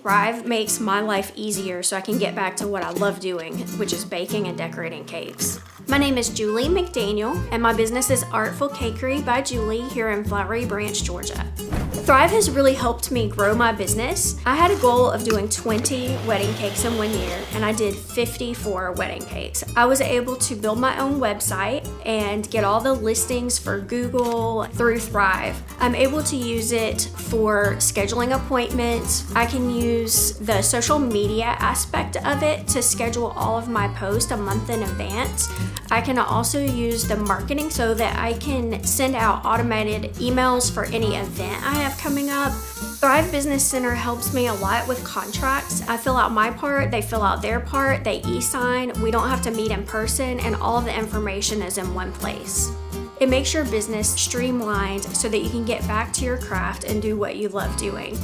Thryv makes my life easier so I can get back to what I love doing, which is baking and decorating cakes. My name is Julie McDaniel, and my business is Artful Cakery by Julie here in Flowery Branch, Georgia. Thryv has really helped me grow my business. I had a goal of doing 20 wedding cakes in 1 year, and I did 54 wedding cakes. I was able to build my own website and get all the listings for Google through Thryv. I'm able to use it for scheduling appointments. I can use the social media aspect of it to schedule all of my posts a month in advance. I can also use the marketing so that I can send out automated emails for any event I have coming up. Thryv Business Center helps me a lot with contracts. I fill out my part, they fill out their part, they e-sign, we don't have to meet in person, and all of the information is in one place. It makes your business streamlined so that you can get back to your craft and do what you love doing.